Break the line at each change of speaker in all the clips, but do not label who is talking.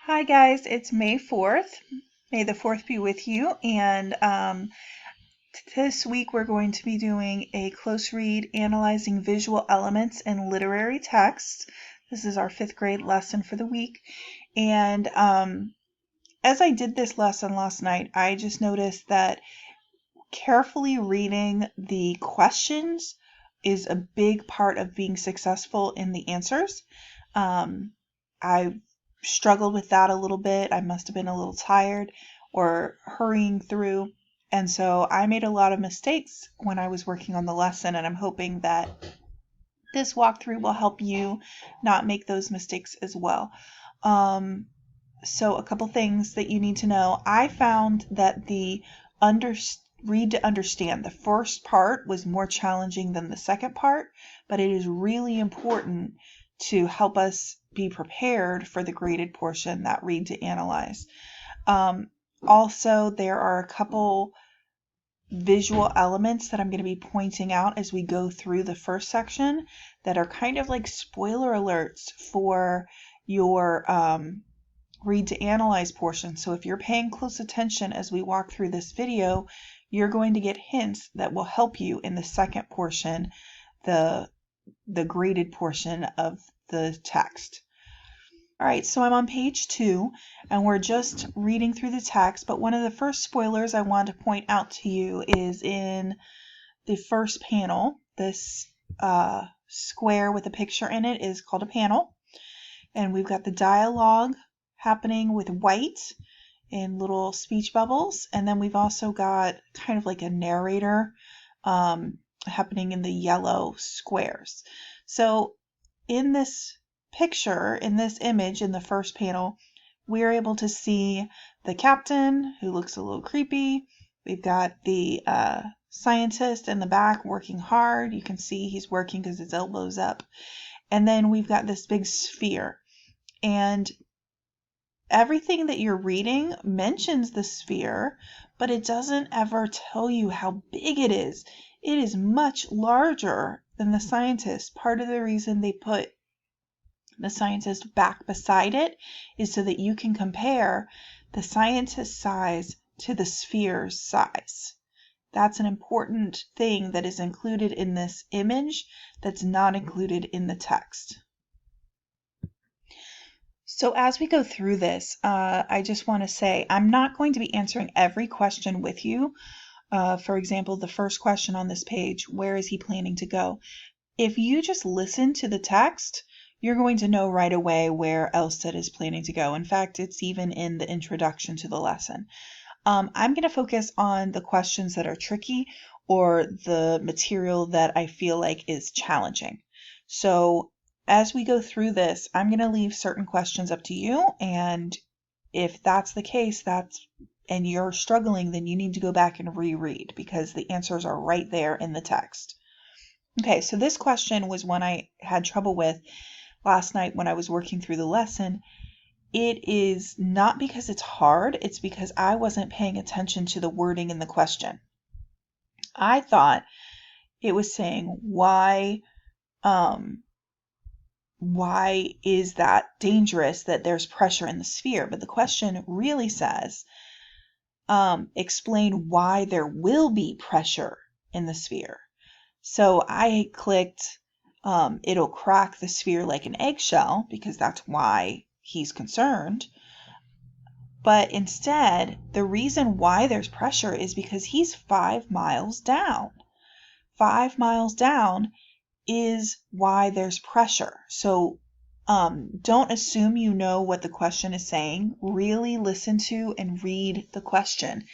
Hi guys, it's May 4th. May the 4th be with you. And this week we're going to be doing a close read analyzing visual elements in literary texts. This is our 5th grade lesson for the week. And as I did this lesson last night, I just noticed that carefully reading the questions is a big part of being successful in the answers. I struggled with that a little bit. I must have been a little tired or hurrying through. And so I made a lot of mistakes when I was working on the lesson, and I'm hoping that this walkthrough will help you not make those mistakes as well. So a couple things that you need to know. I found that the read to understand, the first part was more challenging than the second part, but it is really important to help us be prepared for the graded portion, that read to analyze. Also, there are a couple visual elements that I'm going to be pointing out as we go through the first section that are kind of like spoiler alerts for your read to analyze portion. So if you're paying close attention as we walk through this video, you're going to get hints that will help you in the second portion, the graded portion of the text. All right, so I'm on page 2, and we're just reading through the text, but one of the first spoilers I want to point out to you is in the first panel. This square with a picture in it is called a panel, and we've got the dialogue happening with white in little speech bubbles, and then we've also got kind of like a narrator happening in the yellow squares. So in this picture, in this image in the first panel, we're able to see the captain, who looks a little creepy. We've got the scientist in the back working hard. You can see he's working because his elbow's up. And then we've got this big sphere. And everything that you're reading mentions the sphere, but it doesn't ever tell you how big it is. It is much larger than the scientist. Part of the reason they put the scientist back beside it is so that you can compare the scientist's size to the sphere's size. That's an important thing that is included in this image that's not included in the text. So as we go through this, I just want to say I'm not going to be answering every question with you. For example, the first question on this page, where is he planning to go? If you just listen to the text, you're going to know right away where Elstead is planning to go. In fact, it's even in the introduction to the lesson. I'm going to focus on the questions that are tricky or the material that I feel like is challenging. So as we go through this, I'm going to leave certain questions up to you. And if that's the case, and you're struggling, then you need to go back and reread because the answers are right there in the text. Okay, so this question was one I had trouble with last night when I was working through the lesson. It is not because it's hard, it's because I wasn't paying attention to the wording in the question. I thought it was saying why is that dangerous that there's pressure in the sphere? But the question really says, explain why there will be pressure in the sphere. So I clicked, it'll crack the sphere like an eggshell because that's why he's concerned. But instead, the reason why there's pressure is because he's 5 miles down. 5 miles down is why there's pressure. So don't assume you know what the question is saying. Really listen to and read the question,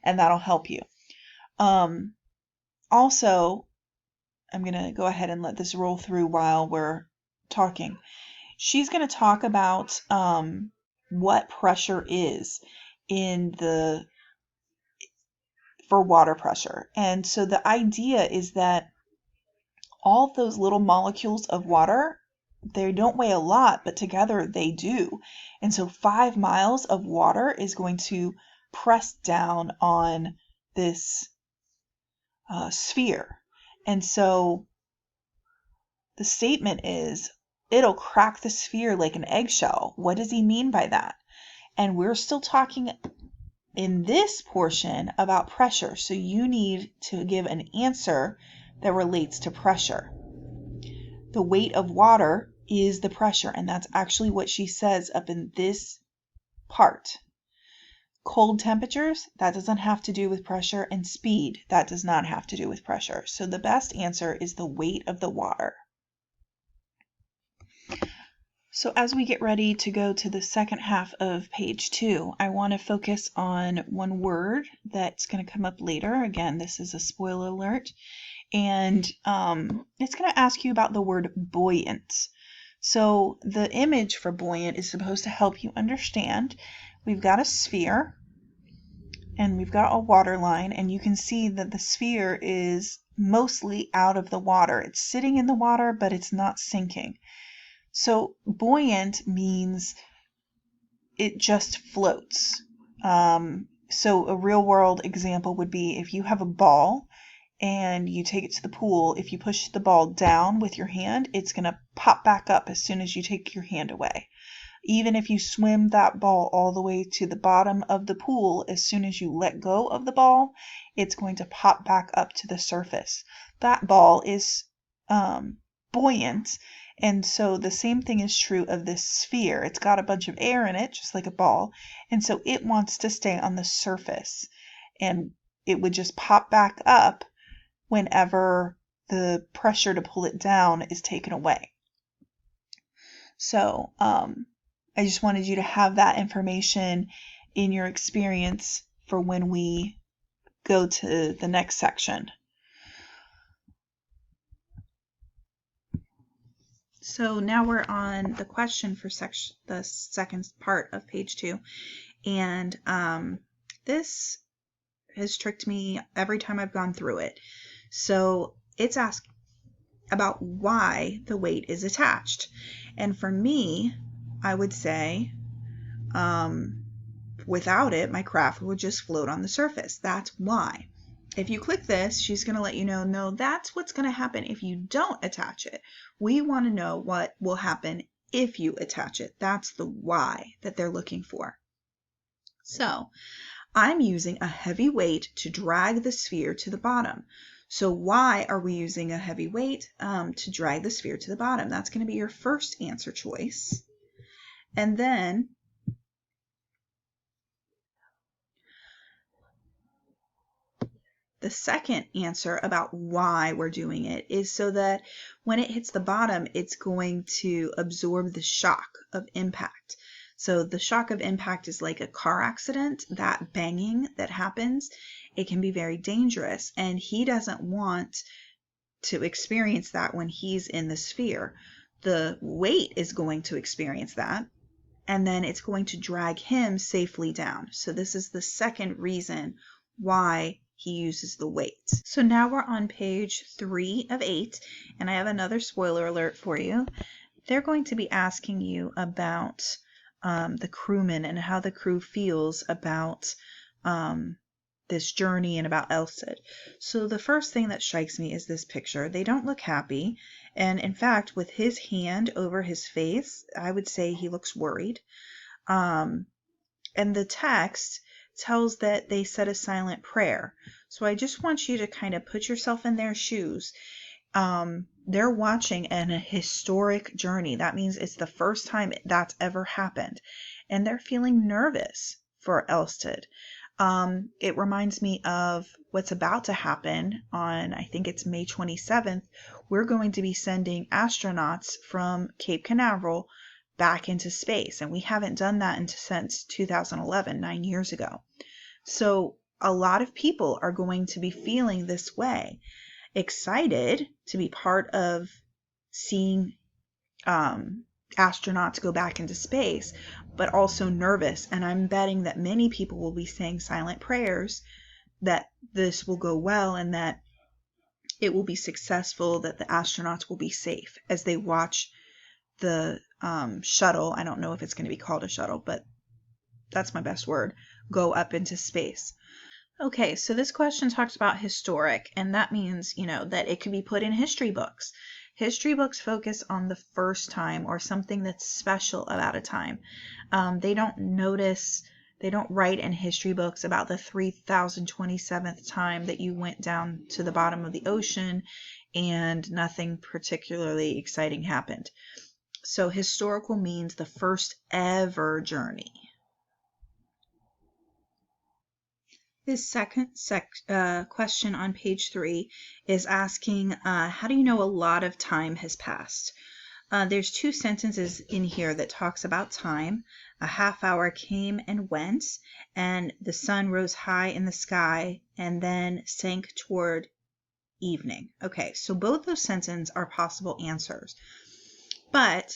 and that'll help you. Also, I'm going to go ahead and let this roll through while we're talking. She's going to talk about what pressure is for water pressure. And so the idea is that all of those little molecules of water, they don't weigh a lot, but together they do. And so 5 miles of water is going to press down on this sphere. And so the statement is, it'll crack the sphere like an eggshell. What does he mean by that? And we're still talking in this portion about pressure. So you need to give an answer that relates to pressure. The weight of water is the pressure, and that's actually what she says up in this part. Cold temperatures, that doesn't have to do with pressure, and speed, that does not have to do with pressure. So the best answer is the weight of the water. So as we get ready to go to the second half of page 2, I want to focus on one word that's going to come up later. Again, this is a spoiler alert. And it's going to ask you about the word buoyant. So the image for buoyant is supposed to help you understand. We've got a sphere and we've got a water line, and you can see that the sphere is mostly out of the water. It's sitting in the water, but it's not sinking. So buoyant means it just floats. So a real world example would be if you have a ball and you take it to the pool, if you push the ball down with your hand, it's going to pop back up as soon as you take your hand away. Even if you swim that ball all the way to the bottom of the pool, as soon as you let go of the ball, it's going to pop back up to the surface. That ball is buoyant, and so the same thing is true of this sphere. It's got a bunch of air in it, just like a ball, and so it wants to stay on the surface, and it would just pop back up whenever the pressure to pull it down is taken away. So I just wanted you to have that information in your experience for when we go to the next section. So now we're on the question for the second part of page 2. And this has tricked me every time I've gone through it. So it's asking about why the weight is attached. And for me, I would say without it, my craft would just float on the surface. That's why. If you click this, she's going to let you know, no, that's what's going to happen if you don't attach it. We want to know what will happen if you attach it. That's the why that they're looking for. So I'm using a heavy weight to drag the sphere to the bottom. So why are we using a heavy weight to drag the sphere to the bottom? That's going to be your first answer choice. And then the second answer about why we're doing it is so that when it hits the bottom, it's going to absorb the shock of impact. So the shock of impact is like a car accident, that banging that happens. It can be very dangerous, and he doesn't want to experience that when he's in the sphere. The weight is going to experience that, and then it's going to drag him safely down. So this is the second reason why he uses the weight. So now we're on page 3 of 8, and I have another spoiler alert for you. They're going to be asking you about the crewman and how the crew feels about this journey and about Elstad. So the first thing that strikes me is this picture. They don't look happy, and in fact, with his hand over his face, I would say he looks worried. And the text tells that they said a silent prayer. So I just want you to kind of put yourself in their shoes. They're watching a historic journey. That means it's the first time that's ever happened. And they're feeling nervous for Elstad. It reminds me of what's about to happen on, I think it's May 27th. We're going to be sending astronauts from Cape Canaveral back into space, and we haven't done that since 2011, 9 years ago. So a lot of people are going to be feeling this way, excited to be part of seeing astronauts go back into space, but also nervous. And I'm betting that many people will be saying silent prayers that this will go well and that it will be successful, that the astronauts will be safe as they watch the shuttle. I don't know if it's going to be called a shuttle, but that's my best word, go up into space. Okay, so this question talks about historic, and that means, that it could be put in history books. History books focus on the first time or something that's special about a time. They don't write in history books about the 3027th time that you went down to the bottom of the ocean and nothing particularly exciting happened. So historical means the first ever journey. This second question on page 3 is asking, how do you know a lot of time has passed? There's 2 sentences in here that talks about time. A half hour came and went, and the sun rose high in the sky and then sank toward evening. Okay, so both those sentences are possible answers. But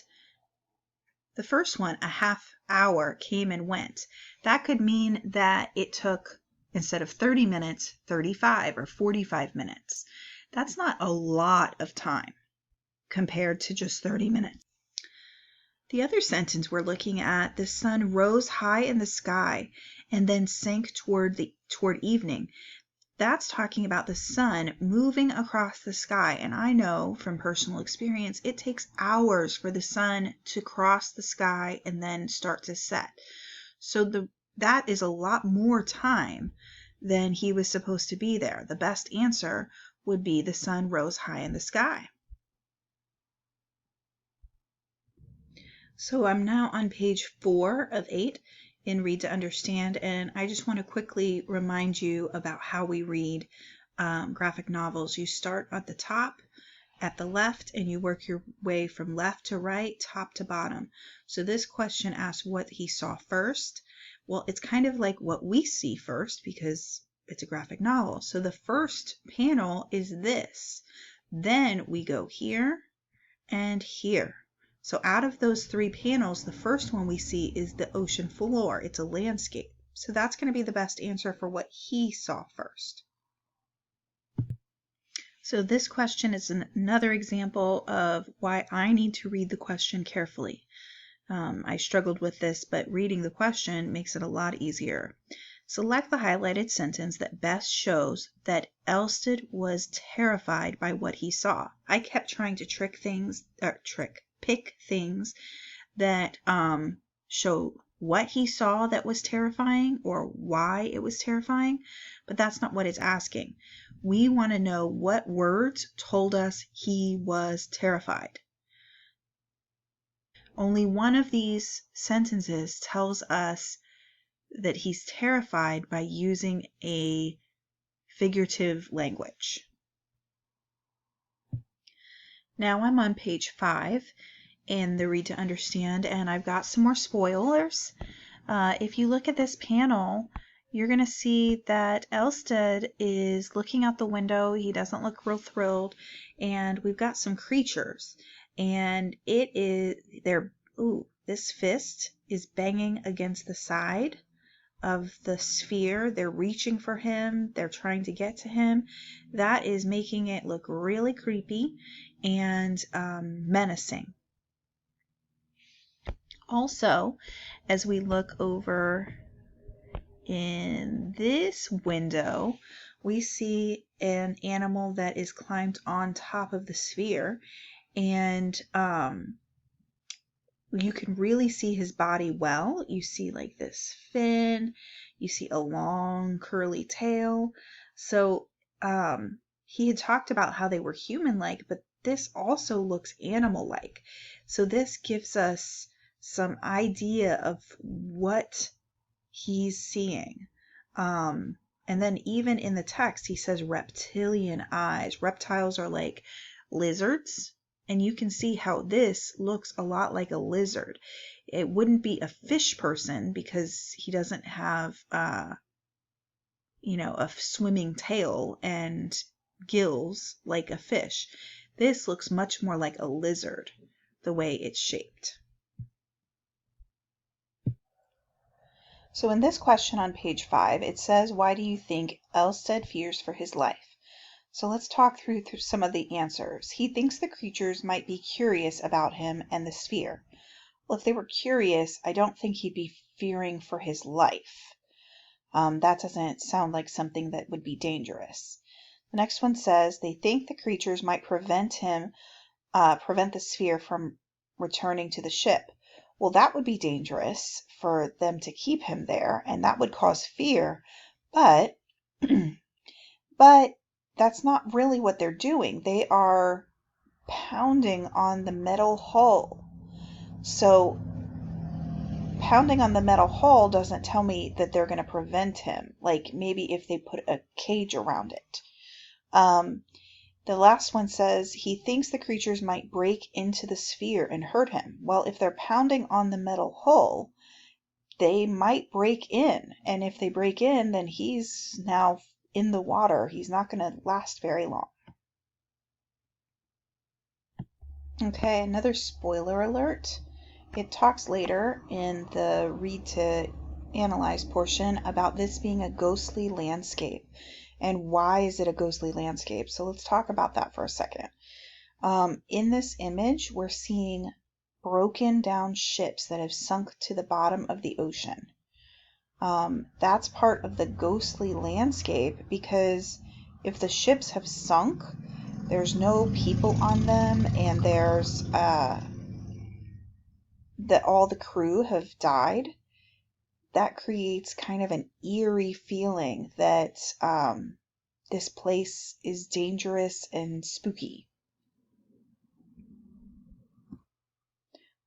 the first one, a half hour came and went, that could mean that it took, instead of 30 minutes, 35 or 45 minutes. That's not a lot of time compared to just 30 minutes. The other sentence we're looking at, the sun rose high in the sky and then sank toward evening. That's talking about the sun moving across the sky. And I know from personal experience, it takes hours for the sun to cross the sky and then start to set. So that is a lot more time than he was supposed to be there. The best answer would be the sun rose high in the sky. So I'm now on page 4 of 8 in Read to Understand, and I just want to quickly remind you about how we read graphic novels. You start at the top, at the left, and you work your way from left to right, top to bottom. So this question asks what he saw first. Well, it's kind of like what we see first because it's a graphic novel. So the first panel is this. Then we go here and here. So out of those 3 panels, the first one we see is the ocean floor. It's a landscape. So that's going to be the best answer for what he saw first. So this question is another example of why I need to read the question carefully. I struggled with this, but reading the question makes it a lot easier. Select the highlighted sentence that best shows that Elstead was terrified by what he saw. I kept trying to pick things that show what he saw that was terrifying or why it was terrifying, but that's not what it's asking. We want to know what words told us he was terrified. Only one of these sentences tells us that he's terrified by using a figurative language. Now I'm on page 5 in the Read to Understand, and I've got some more spoilers. If you look at this panel, you're going to see that Elstead is looking out the window. He doesn't look real thrilled, and we've got some creatures, and this fist is banging against the side of the sphere. They're reaching for him. They're trying to get to him. That is making it look really creepy and menacing. Also, as we look over in this window, we see an animal that is climbed on top of the sphere, and you can really see his body well. You see like this fin, you see a long curly tail. So he had talked about how they were human-like, but this also looks animal-like. So this gives us some idea of what he's seeing. And then even in the text, he says reptilian eyes. Reptiles are like lizards. And you can see how this looks a lot like a lizard. It wouldn't be a fish person because he doesn't have, a swimming tail and gills like a fish. This looks much more like a lizard, the way it's shaped. So in this question on page 5, it says, why do you think Elstead fears for his life? So let's talk through some of the answers. He thinks the creatures might be curious about him and the sphere. Well, if they were curious, I don't think he'd be fearing for his life. That doesn't sound like something that would be dangerous. The next one says they think the creatures might prevent him
prevent the sphere from returning to the ship. Well, that would be dangerous for them to keep him there, and that would cause fear. But, but that's not really what they're doing. They are pounding on the metal hull. So pounding on the metal hull doesn't tell me that they're going to prevent him. Like maybe if they put a cage around it. The last one says he thinks the creatures might break into the sphere and hurt him. Well, if they're pounding on the metal hull, they might break in. And if they break in, then he's now in the water. He's not going to last very long. Okay, another spoiler alert. It talks later in the read to analyze portion about this being a ghostly landscape. And why is it a ghostly landscape? So let's talk about that for a second. In this image, we're seeing broken down ships that have sunk to the bottom of the ocean. That's part of the ghostly landscape because if the ships have sunk, there's no people on them, and there's that all the crew have died. That creates kind of an eerie feeling that this place is dangerous and spooky.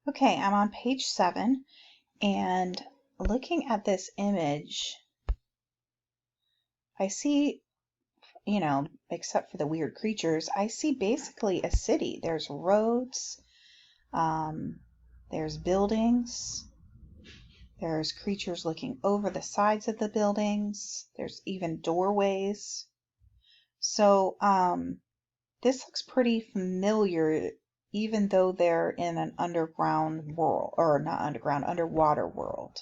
Okay, I'm on page 7, and looking at this image, I see, except for the weird creatures, I see basically a city. There's roads, there's buildings, there's creatures looking over the sides of the buildings, there's even doorways. So this looks pretty familiar, even though they're in an underground world, or not underground, underwater world.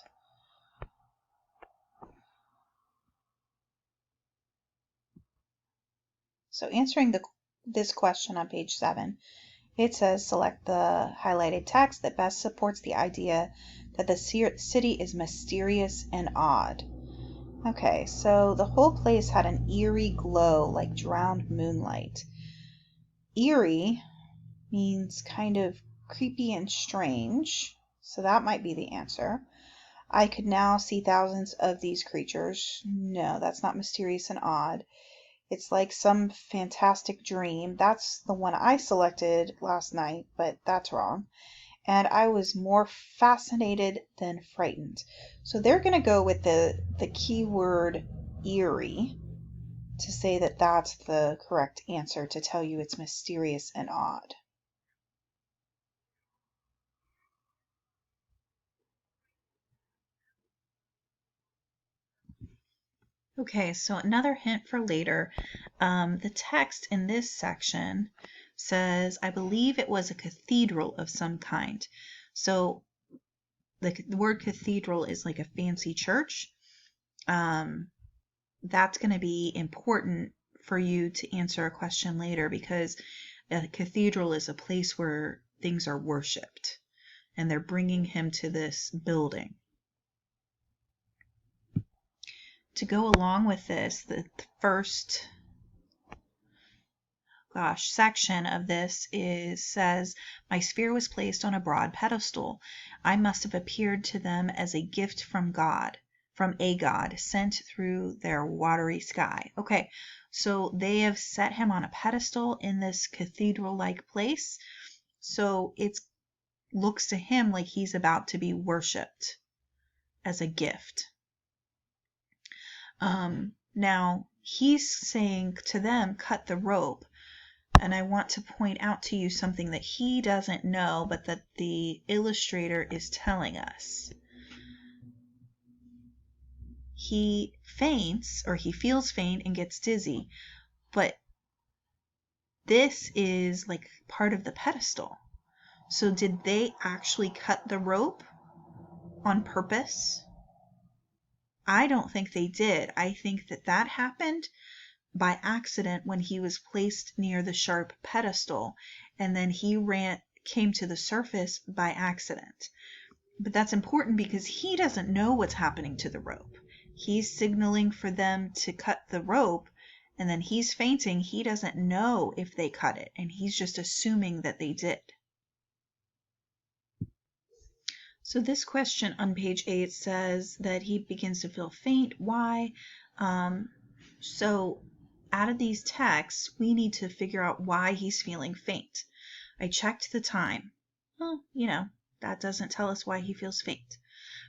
So answering this question on page 7, it says select the highlighted text that best supports the idea that the city is mysterious and odd. Okay, so the whole place had an eerie glow like drowned moonlight. Eerie means kind of creepy and strange, so that might be the answer. I could now see thousands of these creatures. No, that's not mysterious and odd. It's like some fantastic dream. That's the one I selected last night, but that's wrong. And I was more fascinated than frightened. So they're going to go with the keyword eerie to say that that's the correct answer, to tell you it's mysterious and odd. Okay, so another hint for later. The text in this section says, I believe it was a cathedral of some kind. So the word cathedral is like a fancy church. That's going to be important for you to answer a question later, because a cathedral is a place where things are worshipped, and they're bringing him to this building. To go along with this, the first section of this says, my sphere was placed on a broad pedestal. I must have appeared to them as a gift from a god, sent through their watery sky. Okay, so they have set him on a pedestal in this cathedral-like place. So it looks to him like he's about to be worshipped as a gift. Now, he's saying to them, cut the rope. And I want to point out to you something that he doesn't know, but that the illustrator is telling us. He faints, or he feels faint and gets dizzy, but this is like part of the pedestal. So did they actually cut the rope on purpose? I don't think they did. I think that happened by accident when he was placed near the sharp pedestal, and then he came to the surface by accident. But that's important because he doesn't know what's happening to the rope. He's signaling for them to cut the rope,
And then he's fainting. He doesn't know if they cut it, and he's just assuming that they did. So this question on page 8 says that he begins to feel faint. Why? So out of these texts, we need to figure out why he's feeling faint. I checked the time. Well, that doesn't tell us why he feels faint.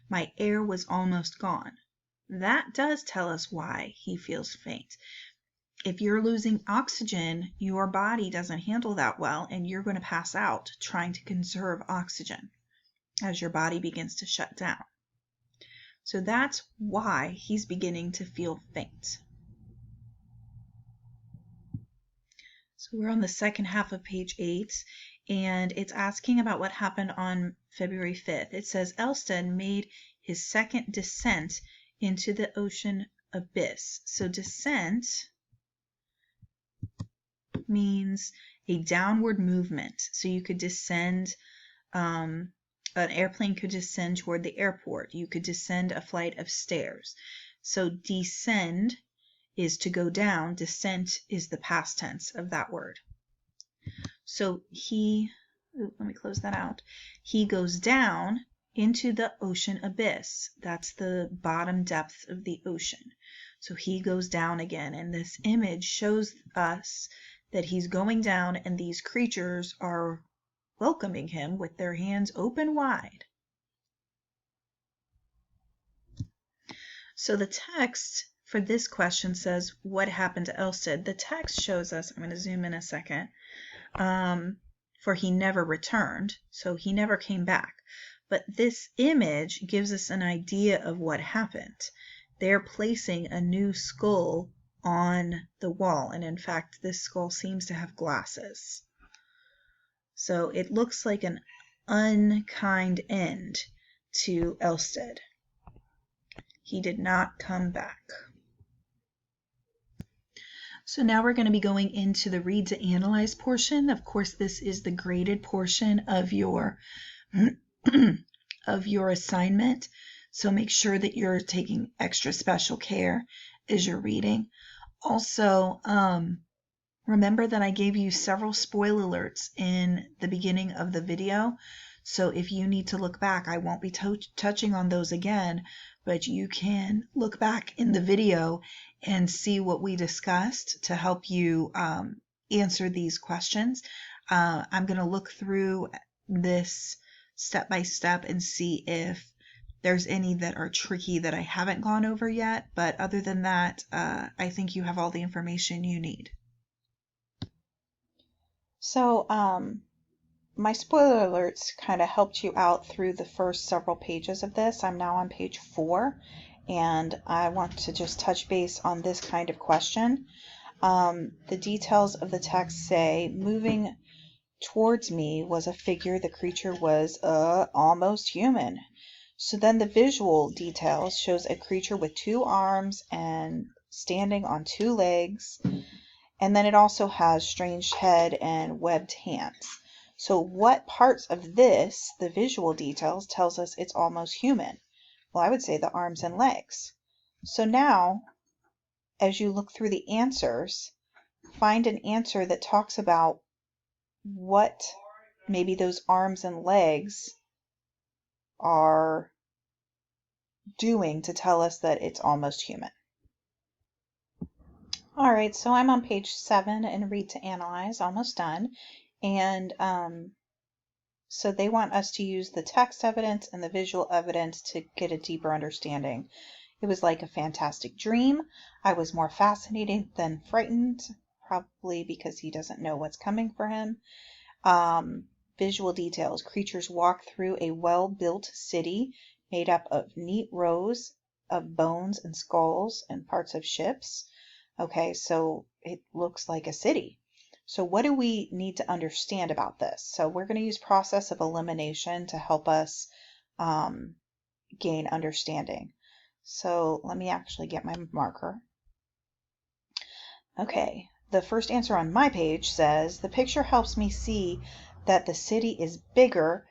My air was almost gone. That does tell us why he feels faint. If you're losing oxygen, your body doesn't handle that well, and you're going to pass out trying to conserve oxygen as your body begins to shut down. So that's why he's beginning to feel faint. So we're on the second half of page 8, and it's asking about what happened on February 5th. It says Elstead made his second descent into the ocean abyss. So descent means a downward movement. So you could descend, an airplane could descend toward the airport. You could descend a flight of stairs. So descend is to go down. Descent is the past tense of that word. So let me close that out. He goes down into the ocean abyss. That's the bottom depth of the ocean. So he goes down again, and this image shows us that he's going down, and these creatures are welcoming him with their hands open wide. So the text for this question says, what happened to Elstead? The text shows us, I'm going to zoom in a second, for he never returned, so he never came back. But this image gives us an idea of what happened. They're placing a new skull on the wall, and in fact, this skull seems to have glasses. So it looks like an unkind end to Elstead. He did not come back. So now we're going to be going into the read to analyze portion. Of course, this is the graded portion of your assignment. So make sure that you're taking extra special care as you're reading. Also, remember that I gave you several spoiler alerts in the beginning of the video. So if you need to look back, I won't be touching on those again, but you can look back in the video and see what we discussed to help you answer these questions. I'm going to look through this step by step and see if there's any that are tricky that I haven't gone over yet. But other than that, I think you have all the information you need.
So, my spoiler alerts kind of helped you out through the first several pages of this. I'm now on page 4, and I want to just touch base on this kind of question. The details of the text say, moving towards me was a figure. The creature was almost human. So then the visual details shows a creature with 2 arms and standing on 2 legs. And then it also has strange head and webbed hands. So what parts of this, the visual details, tells us it's almost human? Well, I would say the arms and legs. So now, as you look through the answers, find an answer that talks about what maybe those arms and legs are doing to tell us that it's almost human. All right, so I'm on page 7 in Read to Analyze, almost done. And so they want us to use the text evidence and the visual evidence to get a deeper understanding. It was like a fantastic dream. I was more fascinated than frightened, probably because he doesn't know what's coming for him. Visual details. Creatures walk through a well-built city made up of neat rows of bones and skulls and parts of ships. Okay, so it looks like a city. So what do we need to understand about this? So we're going to use process of elimination to help us gain understanding. So let me actually get my marker. Okay, the first answer on my page says, the picture helps me see that the city is big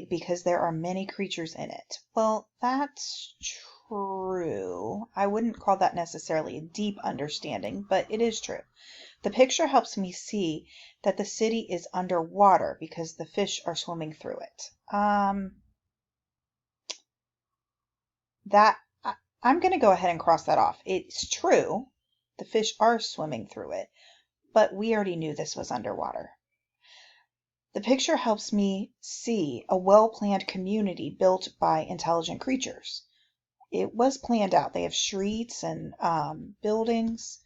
because there are many creatures in it. Well, that's true. I wouldn't call that necessarily a deep understanding, but it is true. The picture helps me see that the city is underwater because the fish are swimming through it. That I'm going to go ahead and cross that off. It's true. The fish are swimming through it, but we already knew this was underwater. The picture helps me see a well-planned community built by intelligent creatures. It was planned out. They have streets and buildings.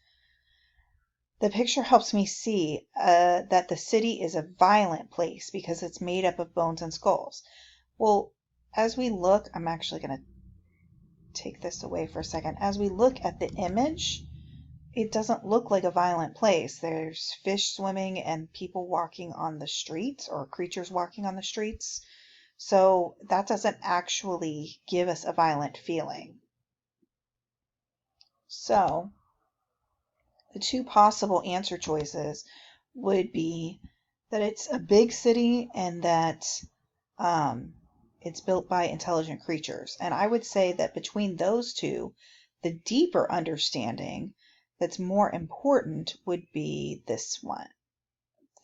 The picture helps me see that the city is a violent place because it's made up of bones and skulls. Well, as we look, I'm actually going to take this away for a second. As we look at the image, it doesn't look like a violent place. There's fish swimming and people walking on the streets, or creatures walking on the streets. So that doesn't actually give us a violent feeling. So the two possible answer choices would be that it's a big city and that it's built by intelligent creatures. And I would say that between those two, the deeper understanding that's more important would be this one.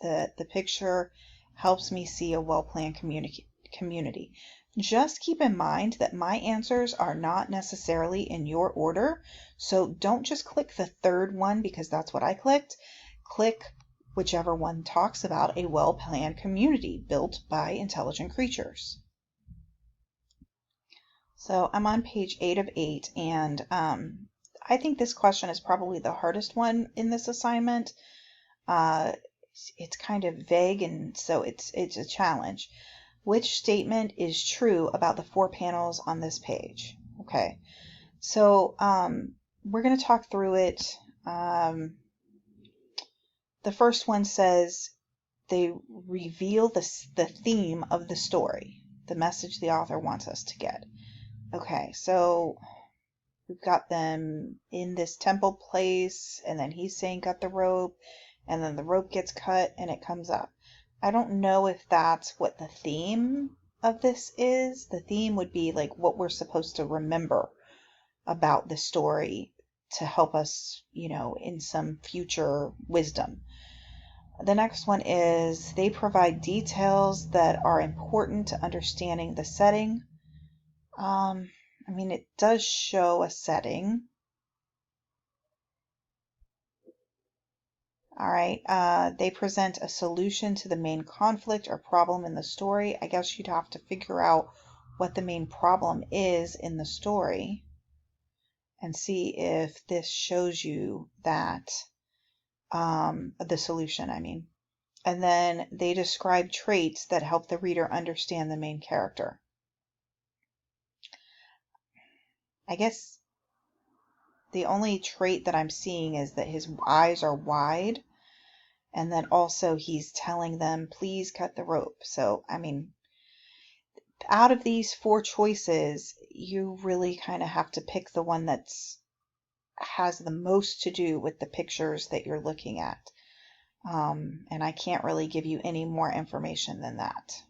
The picture helps me see a well-planned community. Just keep in mind that my answers are not necessarily in your order, so don't just click the third one because that's what I clicked. Click whichever one talks about a well-planned community built by intelligent creatures. So I'm on page 8 of 8, and I think this question is probably the hardest one in this assignment. It's kind of vague, and so it's a challenge. Which statement is true about the 4 panels on this page? Okay, so we're going to talk through it. The first one says they reveal the theme of the story, the message the author wants us to get. Okay, so we've got them in this temple place, and then he's saying cut the rope, and then the rope gets cut and it comes up. I don't know if that's what the theme of this is. The theme would be like what we're supposed to remember about the story to help us, in some future wisdom. The next one is they provide details that are important to understanding the setting. It does show a setting. All right, they present a solution to the main conflict or problem in the story. I guess you'd have to figure out what the main problem is in the story and see if this shows you that, the solution, And then they describe traits that help the reader understand the main character. I guess the only trait that I'm seeing is that his eyes are wide, and then also he's telling them, please cut the rope. So, out of these 4 choices, you really kind of have to pick the one that's has the most to do with the pictures that you're looking at. And I can't really give you any more information than that.